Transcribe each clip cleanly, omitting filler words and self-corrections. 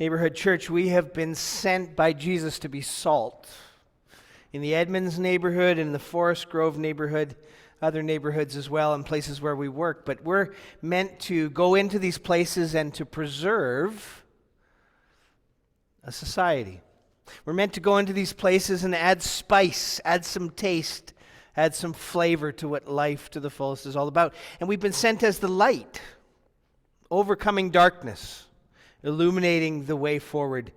Neighborhood Church, we have been sent by Jesus to be salt. In the Edmonds neighborhood, in the Forest Grove neighborhood, other neighborhoods as well, and places where we work. But we're meant to go into these places and to preserve a society. We're meant to go into these places and add spice, add some taste, add some flavor to what life to the fullest is all about. And we've been sent as the light, overcoming darkness, illuminating the way forward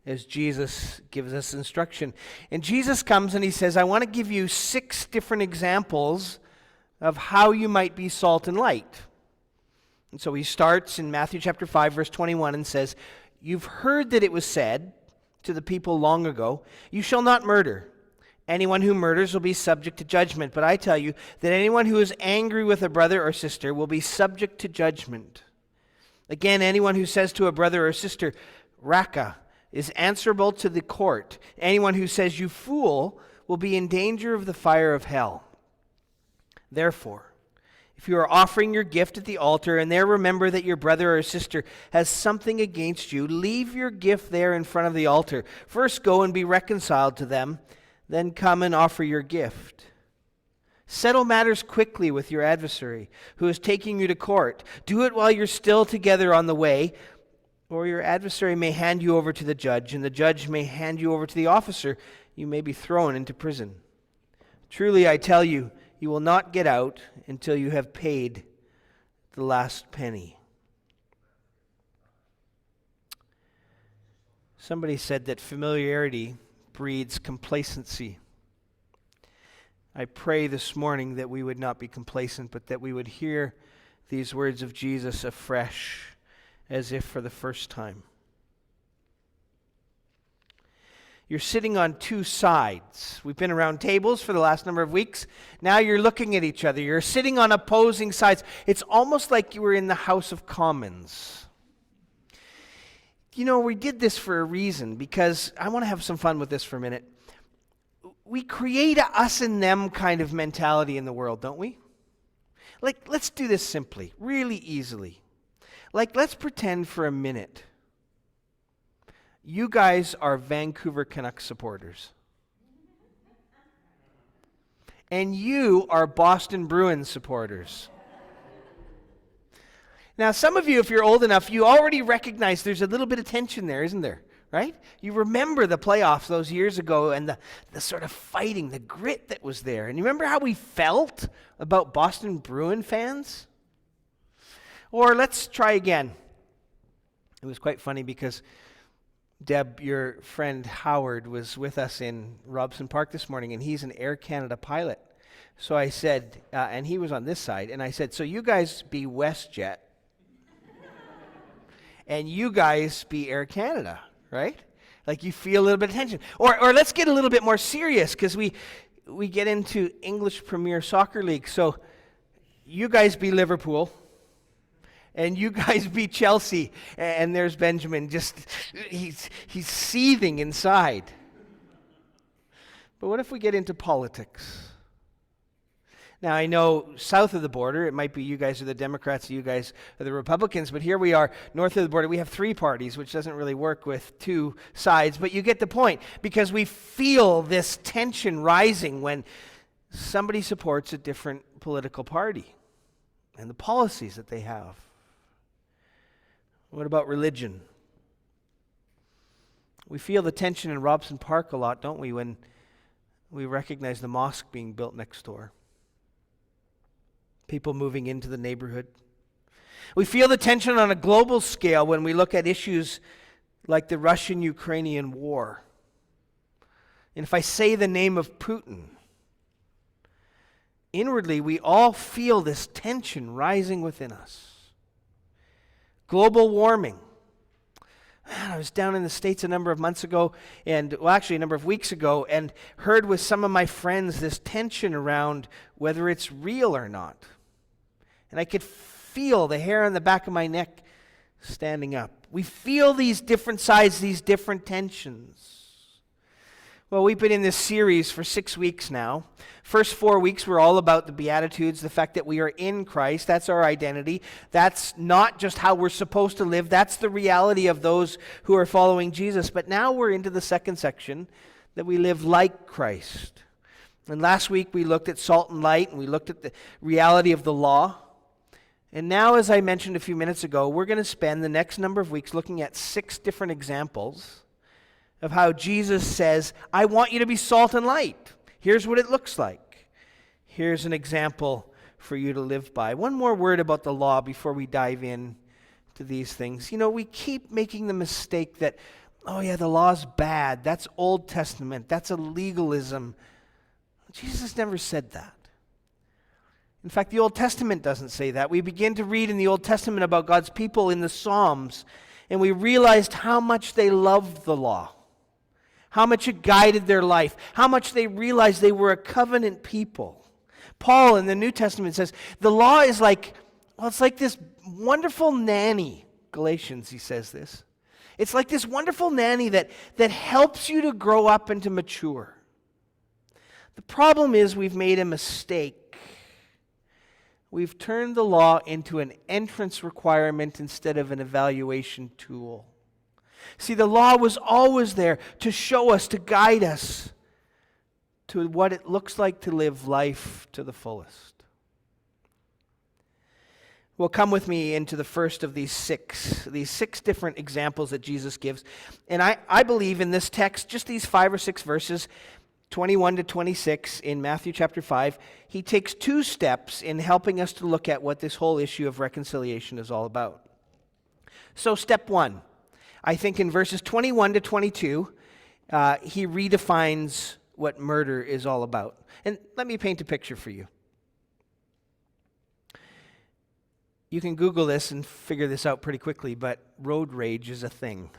as Jesus gives us instruction. And Jesus comes and he says, I want to give you 6 different examples of how you might be salt and light. And so he starts in Matthew chapter 5, verse 21 and says, you've heard that it was said to the people long ago, you shall not murder. Anyone who murders will be subject to judgment. But I tell you that anyone who is angry with a brother or sister will be subject to judgment. Again, anyone who says to a brother or sister, Raka, is answerable to the court. Anyone who says, you fool, will be in danger of the fire of hell. Therefore, if you are offering your gift at the altar and there remember that your brother or sister has something against you, leave your gift there in front of the altar. First go and be reconciled to them, then come and offer your gift. Settle matters quickly with your adversary who is taking you to court. Do it while you're still together on the way, or your adversary may hand you over to the judge, and the judge may hand you over to the officer. You may be thrown into prison. Truly, I tell you, you will not get out until you have paid the last penny. Somebody said that familiarity breeds complacency. I pray this morning that we would not be complacent, but that we would hear these words of Jesus afresh, as if for the first time. You're sitting on 2 sides. We've been around tables for the last number of weeks. Now you're looking at each other. You're sitting on opposing sides. It's almost like you were in the House of Commons. You know, we did this for a reason, because I want to have some fun with this for a minute. We create a us and them kind of mentality in the world, don't we? Like, let's do this simply, really easily. Like, let's pretend for a minute you guys are Vancouver Canucks supporters. And you are Boston Bruins supporters. Now, some of you, if you're old enough, you already recognize there's a little bit of tension there, isn't there? Right? You remember the playoffs those years ago and the sort of fighting, the grit that was there. And you remember how we felt about Boston Bruin fans? Or let's try again. It was quite funny because Deb, your friend Howard, was with us in Robson Park this morning, and he's an Air Canada pilot. So I said, and he was on this side, and I said, so you guys be WestJet, and you guys be Air Canada. Right? Like you feel a little bit of tension. Or let's get a little bit more serious, because we get into English Premier Soccer League. So you guys be Liverpool, and you guys be Chelsea. And there's Benjamin, just he's seething inside. But what if we get into politics? Now, I know south of the border, it might be you guys are the Democrats, you guys are the Republicans, but here we are, north of the border, we have 3 parties, which doesn't really work with 2 sides, but you get the point, because we feel this tension rising when somebody supports a different political party and the policies that they have. What about religion? We feel the tension in Robson Park a lot, don't we, when we recognize the mosque being built next door. People moving into the neighborhood. We feel the tension on a global scale when we look at issues like the Russian-Ukrainian war. And if I say the name of Putin, inwardly we all feel this tension rising within us. Global warming. I was down in the States a number of months ago, and actually a number of weeks ago, and heard with some of my friends this tension around whether it's real or not. And I could feel the hair on the back of my neck standing up. We feel these different sides, these different tensions. Well, we've been in this series for 6 weeks now. First 4 weeks were all about the Beatitudes, the fact that we are in Christ. That's our identity. That's not just how we're supposed to live. That's the reality of those who are following Jesus. But now we're into the second section, that we live like Christ. And last week we looked at salt and light, and we looked at the reality of the law. And now, as I mentioned a few minutes ago, we're going to spend the next number of weeks looking at 6 different examples of how Jesus says, I want you to be salt and light. Here's what it looks like. Here's an example for you to live by. One more word about the law before we dive in to these things. You know, we keep making the mistake that, oh yeah, the law's bad. That's Old Testament. That's a legalism. Jesus never said that. In fact, the Old Testament doesn't say that. We begin to read in the Old Testament about God's people in the Psalms, and we realized how much they loved the law, how much it guided their life, how much they realized they were a covenant people. Paul in the New Testament says, the law is like, well, it's like this wonderful nanny. Galatians, he says this. It's like this wonderful nanny that helps you to grow up and to mature. The problem is we've made a mistake. We've turned the law into an entrance requirement instead of an evaluation tool. See, the law was always there to show us, to guide us to what it looks like to live life to the fullest. Well, come with me into the first of these six different examples that Jesus gives. And I believe in this text, just these 5 or 6 verses, 21 to 26 in Matthew chapter 5, he takes 2 steps in helping us to look at what this whole issue of reconciliation is all about. So step 1, I think in verses 21 to 22, he redefines what murder is all about. And let me paint a picture for you. You can Google this and figure this out pretty quickly, but road rage is a thing.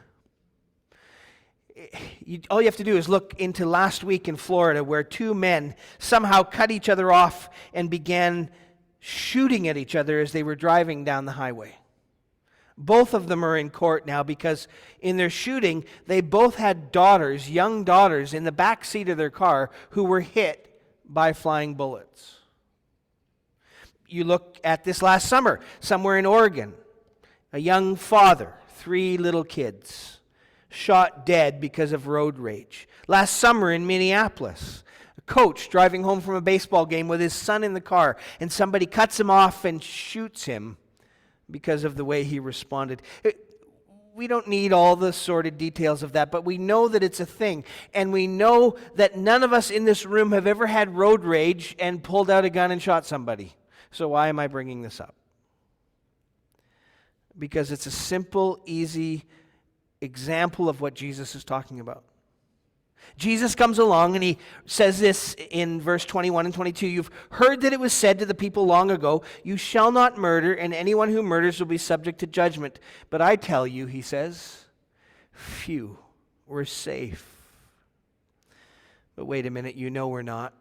All you have to do is look into last week in Florida where 2 men somehow cut each other off and began shooting at each other as they were driving down the highway. Both of them are in court now because in their shooting, they both had daughters, young daughters, in the back seat of their car who were hit by flying bullets. You look at this last summer, somewhere in Oregon, a young father, 3 little kids, shot dead because of road rage. Last summer in Minneapolis, a coach driving home from a baseball game with his son in the car, and somebody cuts him off and shoots him because of the way he responded. We don't need all the sordid details of that, but we know that it's a thing. And we know that none of us in this room have ever had road rage and pulled out a gun and shot somebody. So why am I bringing this up? Because it's a simple, easy example of what Jesus is talking about. Jesus comes along and he says this in verse 21 and 22. You've heard that it was said to the people long ago, you shall not murder, and anyone who murders will be subject to judgment. But I tell you, he says, phew, we're safe. But wait a minute, you know we're not.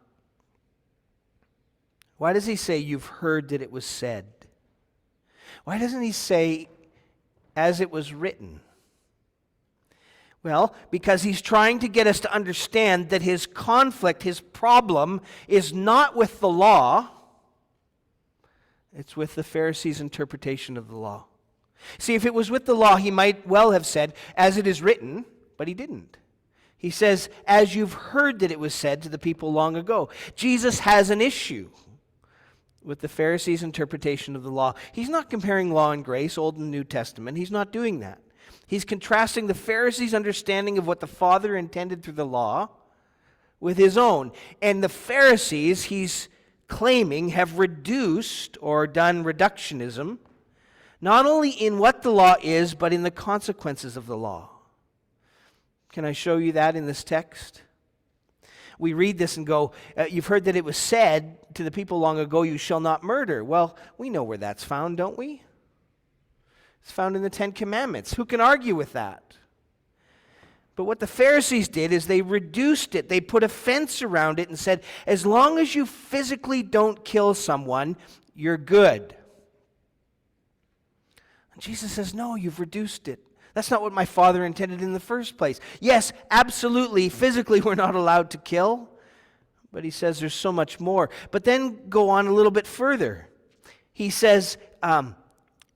Why does he say you've heard that it was said? Why doesn't he say as it was written? Well, because he's trying to get us to understand that his conflict, his problem, is not with the law. It's with the Pharisees' interpretation of the law. See, if it was with the law, he might well have said, as it is written, but he didn't. He says, as you've heard that it was said to the people long ago. Jesus has an issue with the Pharisees' interpretation of the law. He's not comparing law and grace, Old and New Testament. He's not doing that. He's contrasting the Pharisees' understanding of what the Father intended through the law with his own. And the Pharisees, he's claiming, have reduced or done reductionism, not only in what the law is, but in the consequences of the law. Can I show you that in this text? We read this and go, you've heard that it was said to the people long ago, you shall not murder. Well, we know where that's found, don't we? It's found in the 10 Commandments. Who can argue with that? But what the Pharisees did is they reduced it. They put a fence around it and said, as long as you physically don't kill someone, you're good. And Jesus says, no, you've reduced it. That's not what my Father intended in the first place. Yes, absolutely, physically we're not allowed to kill, but he says there's so much more. But then go on a little bit further. He says,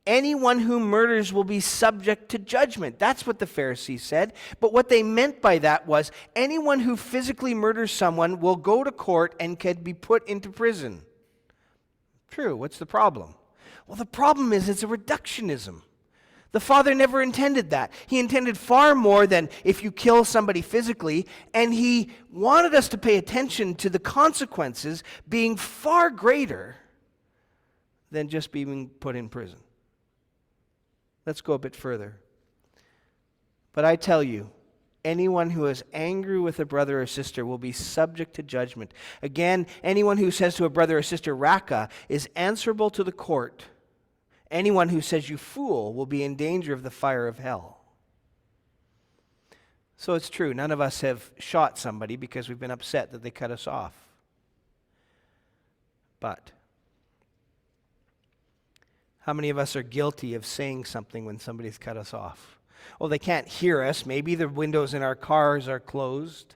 anyone who murders will be subject to judgment. That's what the Pharisees said. But what they meant by that was anyone who physically murders someone will go to court and can be put into prison. True. What's the problem? Well, the problem is it's a reductionism. The Father never intended that. He intended far more than if you kill somebody physically, and he wanted us to pay attention to the consequences being far greater than just being put in prison. Let's go a bit further. But I tell you, anyone who is angry with a brother or sister will be subject to judgment. Again, anyone who says to a brother or sister, Raka, is answerable to the court. Anyone who says, you fool, will be in danger of the fire of hell. So it's true, none of us have shot somebody because we've been upset that they cut us off. But how many of us are guilty of saying something when somebody's cut us off? Well, they can't hear us. Maybe the windows in our cars are closed.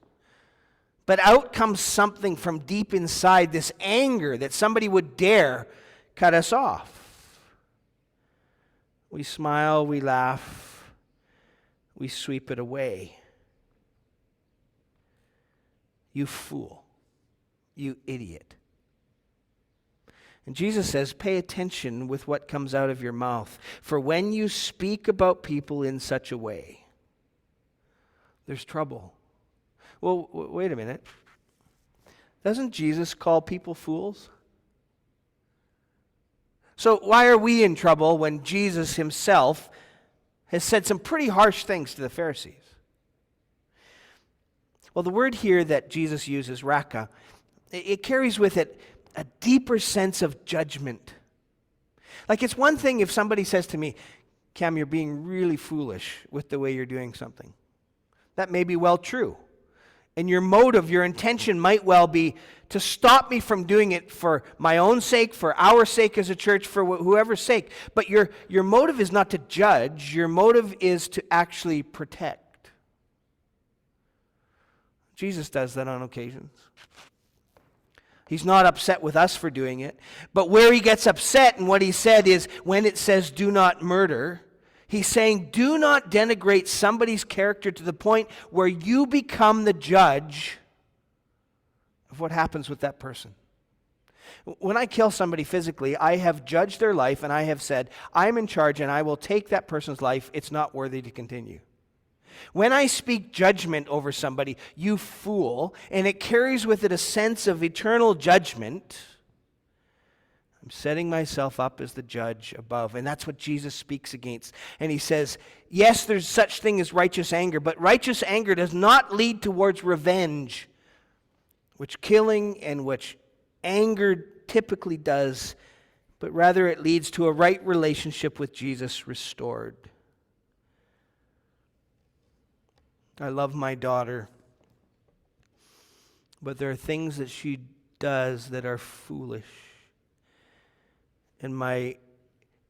But out comes something from deep inside, this anger that somebody would dare cut us off. We smile, we laugh, we sweep it away. You fool, you idiot. And Jesus says, pay attention with what comes out of your mouth. For when you speak about people in such a way, there's trouble. Well, wait a minute. Doesn't Jesus call people fools? So why are we in trouble when Jesus himself has said some pretty harsh things to the Pharisees? Well, the word here that Jesus uses, raka, it carries with it a deeper sense of judgment. Like it's one thing if somebody says to me, Cam, you're being really foolish with the way you're doing something. That may be well true. And your motive, your intention might well be to stop me from doing it for my own sake, for our sake as a church, for whoever's sake. But your motive is not to judge. Your motive is to actually protect. Jesus does that on occasions. He's not upset with us for doing it. But where he gets upset and what he said is when it says do not murder, he's saying do not denigrate somebody's character to the point where you become the judge of what happens with that person. When I kill somebody physically, I have judged their life and I have said, I'm in charge and I will take that person's life. It's not worthy to continue. When I speak judgment over somebody, you fool, and it carries with it a sense of eternal judgment, I'm setting myself up as the judge above. And that's what Jesus speaks against. And he says, yes, there's such thing as righteous anger, but righteous anger does not lead towards revenge, which killing and which anger typically does, but rather it leads to a right relationship with Jesus restored. I love my daughter, but there are things that she does that are foolish. And my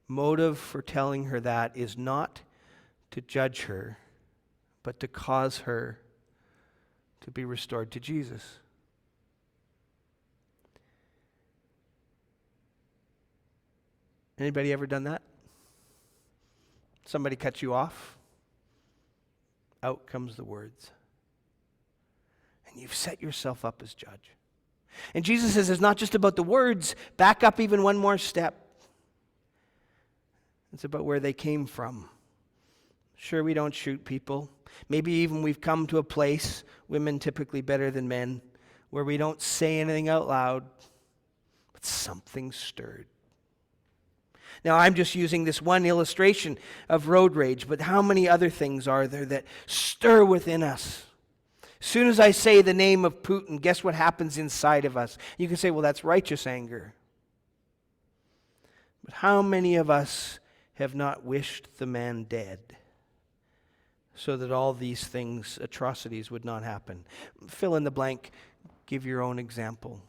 motive for telling her that is not to judge her, but to cause her to be restored to Jesus. Anybody ever done that? Somebody cuts you off? Out comes the words. And you've set yourself up as judge. And Jesus says it's not just about the words. Back up even one more step. It's about where they came from. Sure, we don't shoot people. Maybe even we've come to a place, women typically better than men, where we don't say anything out loud, but something stirred. Now, I'm just using this one illustration of road rage, but how many other things are there that stir within us? As soon as I say the name of Putin, guess what happens inside of us? You can say, well, that's righteous anger. But how many of us have not wished the man dead so that all these things, atrocities, would not happen? Fill in the blank, give your own example.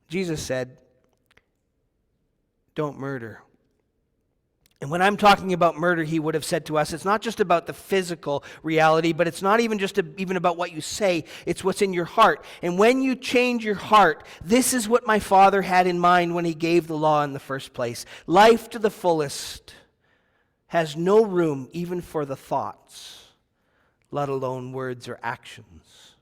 Jesus said, don't murder. And when I'm talking about murder, he would have said to us, it's not just about the physical reality, but it's not even just even about what you say. It's what's in your heart. And when you change your heart, this is what my Father had in mind when he gave the law in the first place. Life to the fullest has no room even for the thoughts, let alone words or actions.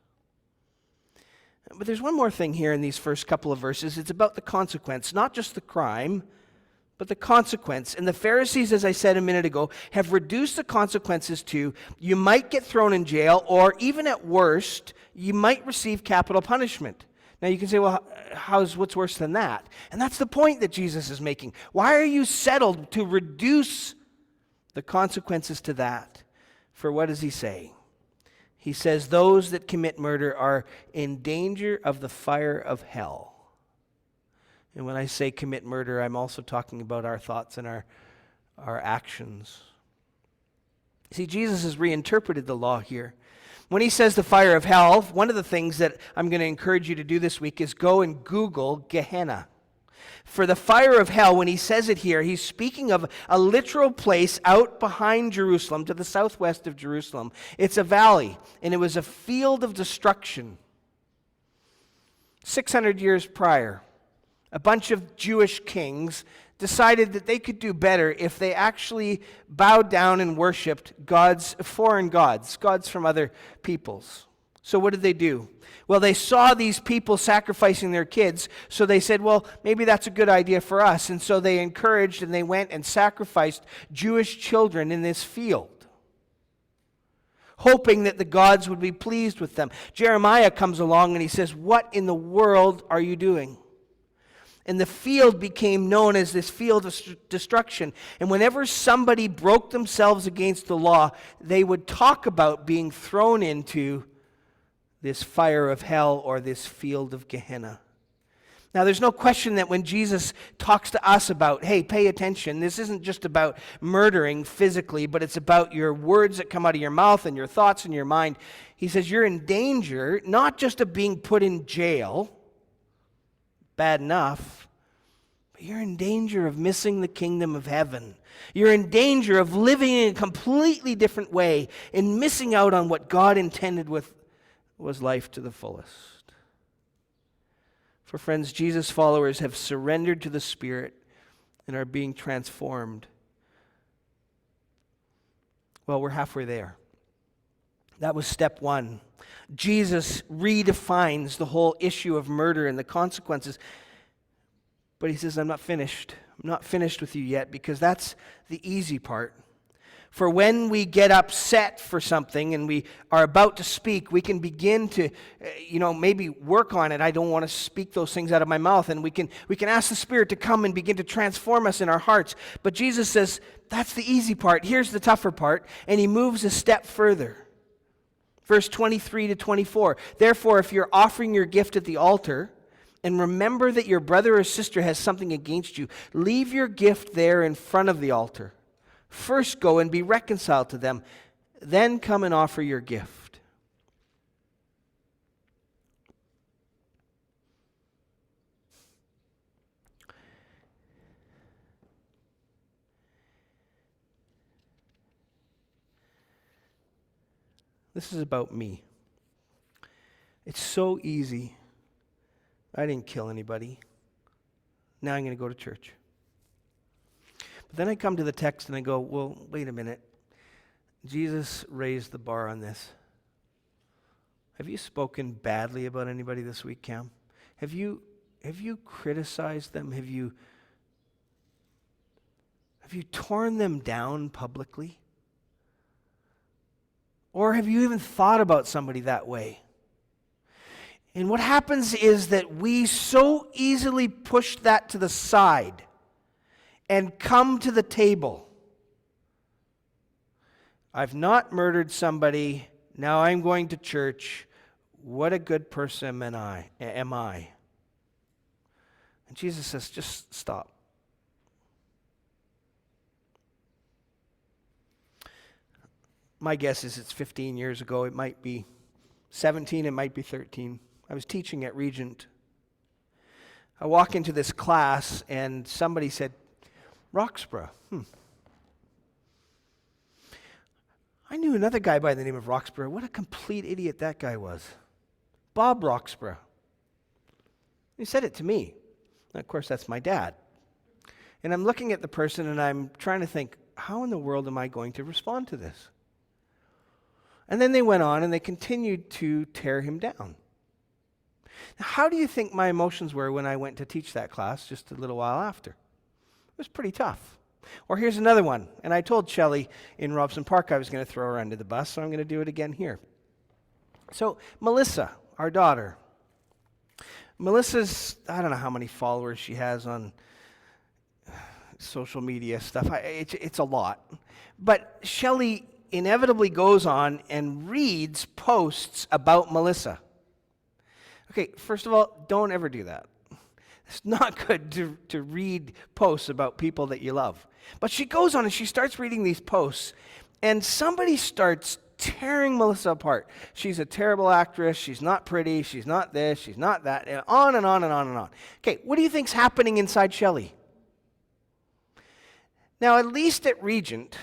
But there's one more thing here in these first couple of verses. It's about the consequence, not just the crime, but the consequence. And the Pharisees, as I said a minute ago, have reduced the consequences to you might get thrown in jail, or even at worst, you might receive capital punishment. Now you can say, well, what's worse than that? And that's the point that Jesus is making. Why are you settled to reduce the consequences to that? For what does he say? He says, those that commit murder are in danger of the fire of hell. And when I say commit murder, I'm also talking about our thoughts and our actions. See, Jesus has reinterpreted the law here. When he says the fire of hell, one of the things that I'm going to encourage you to do this week is go and Google Gehenna. For the fire of hell, when he says it here, he's speaking of a literal place out behind Jerusalem, to the southwest of Jerusalem. It's a valley, and it was a field of destruction. 600 years prior, a bunch of Jewish kings decided that they could do better if they actually bowed down and worshipped foreign gods from other peoples. So what did they do? Well, they saw these people sacrificing their kids, so they said, well, maybe that's a good idea for us. And so they encouraged and they went and sacrificed Jewish children in this field, hoping that the gods would be pleased with them. Jeremiah comes along and he says, what in the world are you doing? And the field became known as this field of destruction. And whenever somebody broke themselves against the law, they would talk about being thrown into this fire of hell or this field of Gehenna. Now, there's no question that when Jesus talks to us about, hey, pay attention, this isn't just about murdering physically, but it's about your words that come out of your mouth and your thoughts in your mind. He says you're in danger, not just of being put in jail, bad enough, but you're in danger of missing the kingdom of heaven. You're in danger of living in a completely different way and missing out on what God intended was life to the fullest. For friends, Jesus' followers have surrendered to the Spirit and are being transformed. Well, we're halfway there. That was step one. Jesus redefines the whole issue of murder and the consequences. But he says, I'm not finished. I'm not finished with you yet, because that's the easy part. For when we get upset for something and we are about to speak, we can begin to, maybe work on it. I don't want to speak those things out of my mouth. And we can ask the Spirit to come and begin to transform us in our hearts. But Jesus says, that's the easy part. Here's the tougher part. And he moves a step further. Verse 23 to 24. Therefore, if you're offering your gift at the altar, and remember that your brother or sister has something against you, leave your gift there in front of the altar. First go and be reconciled to them, then come and offer your gift. This is about me. It's so easy. I didn't kill anybody. Now I'm going to go to church. But then I come to the text and I go, well, wait a minute. Jesus raised the bar on this. Have you spoken badly about anybody this week, Cam? Have you criticized them? Have you torn them down publicly? Or have you even thought about somebody that way? And what happens is that we so easily push that to the side and come to the table. I've not murdered somebody. Now I'm going to church. What a good person am I? And Jesus says, just stop. My guess is it's 15 years ago. It might be 17. It might be 13. I was teaching at Regent. I walk into this class and somebody said, Roxborough. I knew another guy by the name of Roxburgh. What a complete idiot that guy was. Bob Roxburgh. He said it to me. And of course, that's my dad. And I'm looking at the person and I'm trying to think, how in the world am I going to respond to this? And then they went on and they continued to tear him down. Now, how do you think my emotions were when I went to teach that class just a little while after? It was pretty tough. Or here's another one. And I told Shelley in Robson Park I was going to throw her under the bus, so I'm going to do it again here. So Melissa, our daughter. Melissa's, I don't know how many followers she has on social media stuff. It's a lot. But Shelley inevitably goes on and reads posts about Melissa. Okay, first of all, don't ever do that. It's not good to read posts about people that you love. But she goes on and she starts reading these posts, and somebody starts tearing Melissa apart. She's a terrible actress. She's not pretty. She's not this. She's not that. And on and on and on and on. Okay, what do you think's happening inside Shelley? Now, at least at Regent,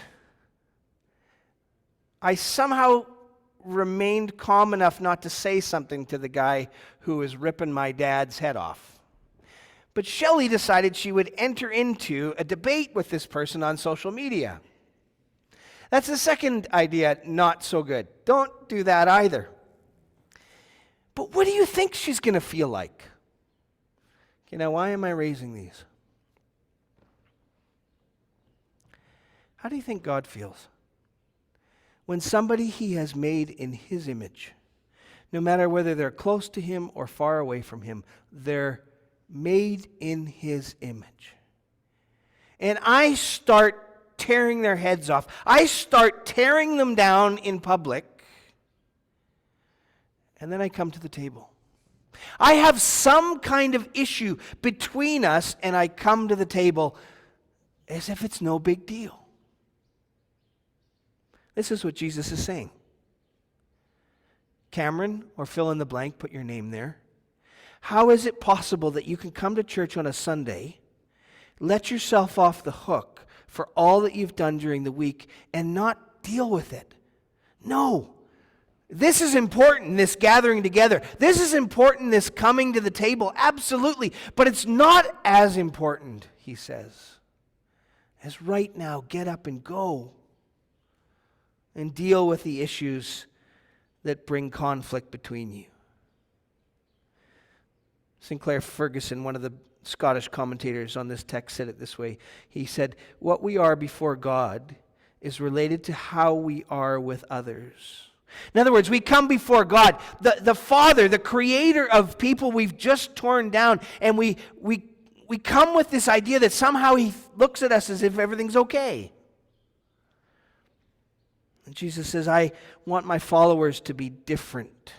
I somehow remained calm enough not to say something to the guy who was ripping my dad's head off. But Shelley decided she would enter into a debate with this person on social media. That's the second idea, not so good. Don't do that either. But what do you think she's going to feel like? Okay, now why am I raising these? How do you think God feels? When somebody he has made in his image, no matter whether they're close to him or far away from him, they're made in his image. And I start tearing their heads off. I start tearing them down in public. And then I come to the table. I have some kind of issue between us, and I come to the table as if it's no big deal. This is what Jesus is saying. Cameron, or fill in the blank, put your name there. How is it possible that you can come to church on a Sunday, let yourself off the hook for all that you've done during the week, and not deal with it? No. This is important, this gathering together. This is important, this coming to the table. Absolutely. But it's not as important, he says, as right now, get up and go and deal with the issues that bring conflict between you. Sinclair Ferguson, one of the Scottish commentators on this text, said it this way. He said, what we are before God is related to how we are with others. In other words, we come before God, the Father, the creator of people we've just torn down, and we come with this idea that somehow he looks at us as if everything's okay. And Jesus says, I want my followers to be different.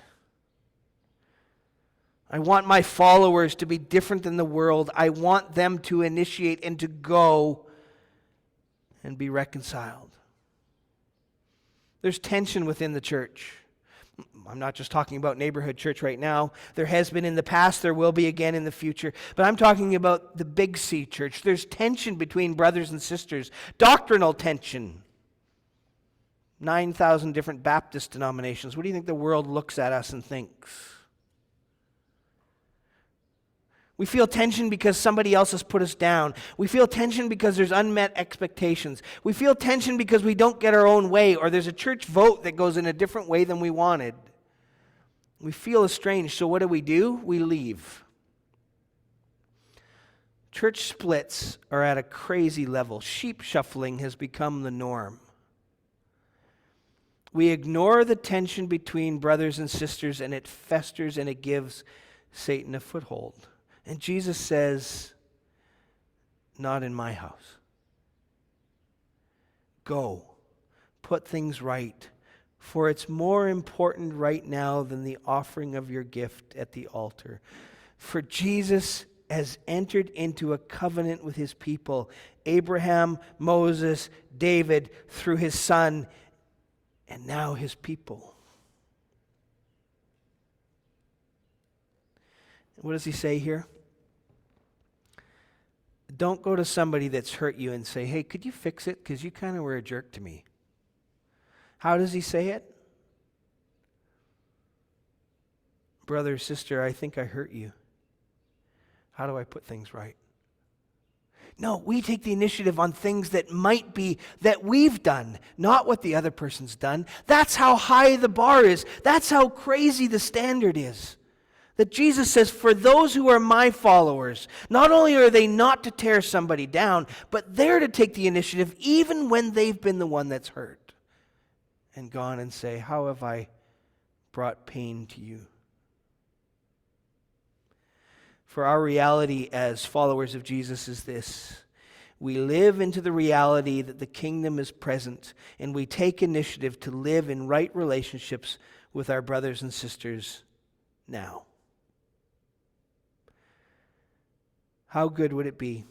I want my followers to be different than the world. I want them to initiate and to go and be reconciled. There's tension within the church. I'm not just talking about neighborhood church right now. There has been in the past, there will be again in the future. But I'm talking about the Big C church. There's tension between brothers and sisters, doctrinal tension. 9,000 different Baptist denominations. What do you think the world looks at us and thinks? We feel tension because somebody else has put us down. We feel tension because there's unmet expectations. We feel tension because we don't get our own way, or there's a church vote that goes in a different way than we wanted. We feel estranged, so what do? We leave. Church splits are at a crazy level. Sheep shuffling has become the norm. We ignore the tension between brothers and sisters, and it festers and it gives Satan a foothold. And Jesus says, not in my house. Go, put things right, for it's more important right now than the offering of your gift at the altar. For Jesus has entered into a covenant with his people, Abraham, Moses, David, through his son, and now his people. What does he say here? Don't go to somebody that's hurt you and say, hey, could you fix it? Because you kind of were a jerk to me. How does he say it? Brother, sister, I think I hurt you. How do I put things right? No, we take the initiative on things that might be that we've done, not what the other person's done. That's how high the bar is. That's how crazy the standard is. That Jesus says, for those who are my followers, not only are they not to tear somebody down, but they're to take the initiative even when they've been the one that's hurt and gone and say, how have I brought pain to you? For our reality as followers of Jesus is this: we live into the reality that the kingdom is present, and we take initiative to live in right relationships with our brothers and sisters now. How good would it be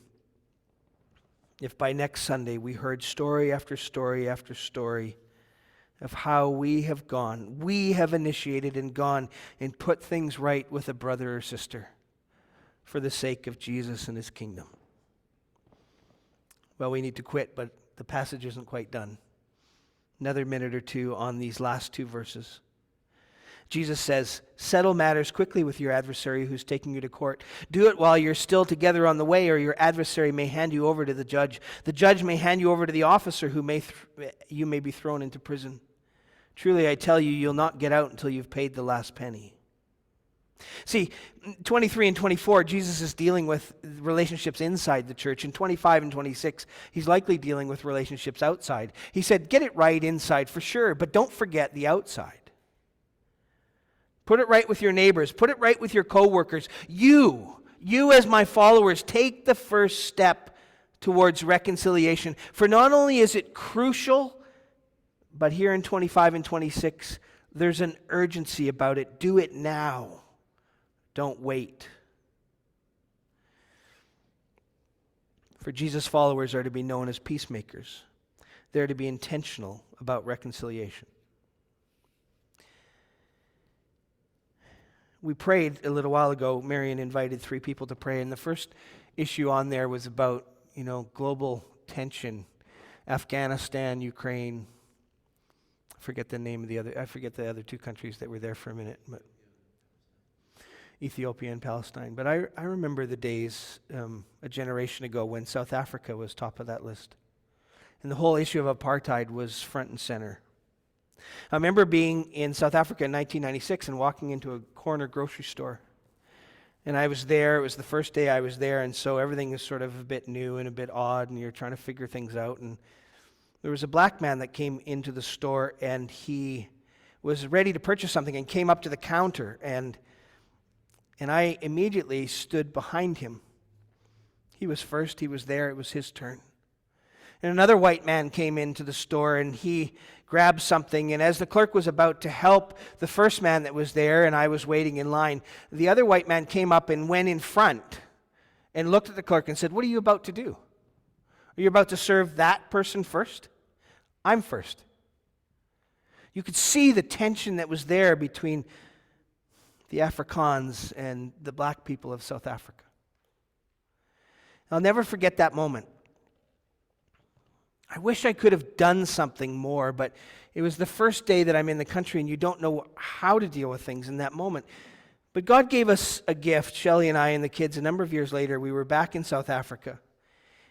if by next Sunday we heard story after story after story of how we have initiated and gone and put things right with a brother or sister for the sake of Jesus and his kingdom? Well, we need to quit, but the passage isn't quite done. Another minute or two on these last two verses. Jesus says, settle matters quickly with your adversary who's taking you to court. Do it while you're still together on the way, or your adversary may hand you over to the judge. The judge may hand you over to the officer who you may be thrown into prison. Truly, I tell you, you'll not get out until you've paid the last penny. See, 23 and 24, Jesus is dealing with relationships inside the church. In 25 and 26, he's likely dealing with relationships outside. He said, get it right inside for sure, but don't forget the outside. Put it right with your neighbors. Put it right with your coworkers. You as my followers, take the first step towards reconciliation. For not only is it crucial, but here in 25 and 26, there's an urgency about it. Do it now. Don't wait. For Jesus' followers are to be known as peacemakers. They're to be intentional about reconciliation. We prayed a little while ago. Marion invited 3 people to pray, and the first issue on there was about, global tension. Afghanistan, Ukraine. I forget the other 2 countries that were there for a minute, but Ethiopia and Palestine. But I remember the days a generation ago when South Africa was top of that list. And the whole issue of apartheid was front and center. I remember being in South Africa in 1996 and walking into a corner grocery store. And I was there. It was the first day I was there, and so everything is sort of a bit new and a bit odd, and you're trying to figure things out. And there was a black man that came into the store, and he was ready to purchase something and came up to the counter, and I immediately stood behind him. He was first. He was there. It was his turn. And another white man came into the store, and he grabbed something, and as the clerk was about to help the first man that was there, and I was waiting in line, the other white man came up and went in front and looked at the clerk and said, "What are you about to do? Are you about to serve that person first? I'm first." You could see the tension that was there between the Afrikaans and the black people of South Africa. I'll never forget that moment. I wish I could have done something more, but it was the first day that I'm in the country, and you don't know how to deal with things in that moment. But God gave us a gift, Shelley and I and the kids. A number of years later, we were back in South Africa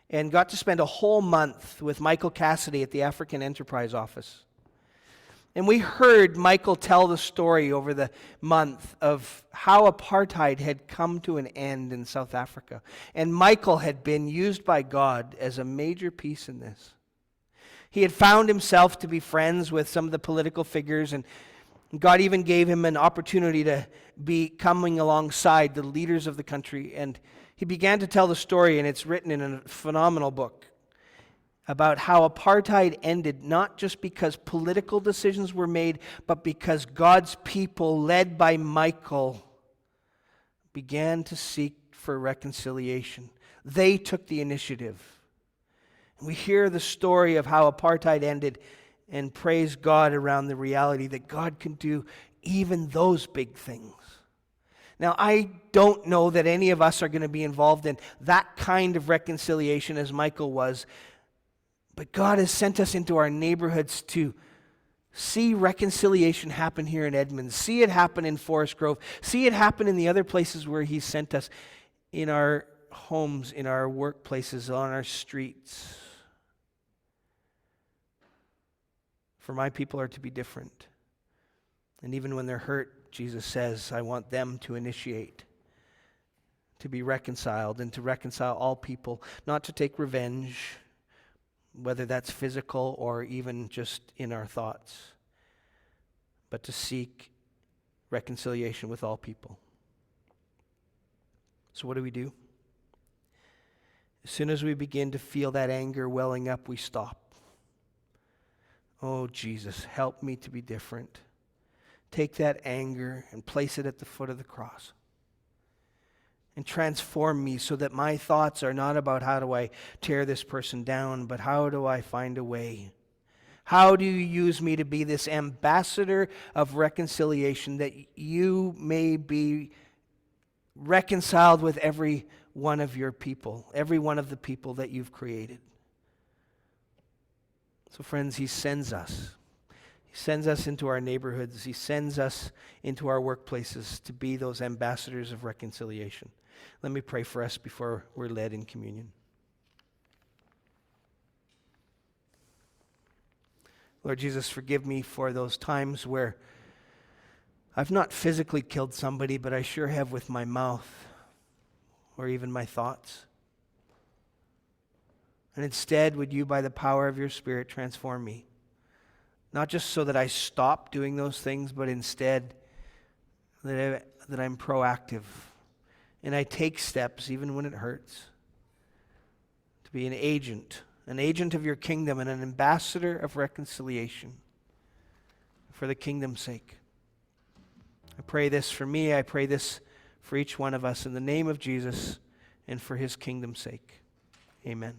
and got to spend a whole month with Michael Cassidy at the African Enterprise Office. And we heard Michael tell the story over the month of how apartheid had come to an end in South Africa. And Michael had been used by God as a major piece in this. He had found himself to be friends with some of the political figures, and God even gave him an opportunity to be coming alongside the leaders of the country. And he began to tell the story, and it's written in a phenomenal book, about how apartheid ended not just because political decisions were made, but because God's people, led by Michael, began to seek for reconciliation. They took the initiative. We hear the story of how apartheid ended and praise God around the reality that God can do even those big things. Now, I don't know that any of us are going to be involved in that kind of reconciliation as Michael was, but God has sent us into our neighborhoods to See reconciliation happen here in Edmonds. See it happen in Forest Grove. See it happen in the other places where He sent us, in our homes, in our workplaces, on our streets. For my people are to be different. And even when they're hurt, Jesus says, I want them to initiate, to be reconciled, and to reconcile all people, not to take revenge, whether that's physical or even just in our thoughts, but to seek reconciliation with all people. So what do? As soon as we begin to feel that anger welling up, we stop. Oh, Jesus, help me to be different. Take that anger and place it at the foot of the cross. And transform me so that my thoughts are not about how do I tear this person down, but how do I find a way? How do you use me to be this ambassador of reconciliation, that you may be reconciled with every one of your people, every one of the people that you've created? So friends, He sends us. He sends us into our neighborhoods. He sends us into our workplaces to be those ambassadors of reconciliation. Let me pray for us before we're led in communion. Lord Jesus, forgive me for those times where I've not physically killed somebody, but I sure have with my mouth or even my thoughts. And instead, would you, by the power of your Spirit, transform me? Not just so that I stop doing those things, but instead that I'm proactive and I take steps even when it hurts to be an agent of your kingdom and an ambassador of reconciliation for the kingdom's sake. I pray this for me. I pray this for each one of us in the name of Jesus and for His kingdom's sake. Amen.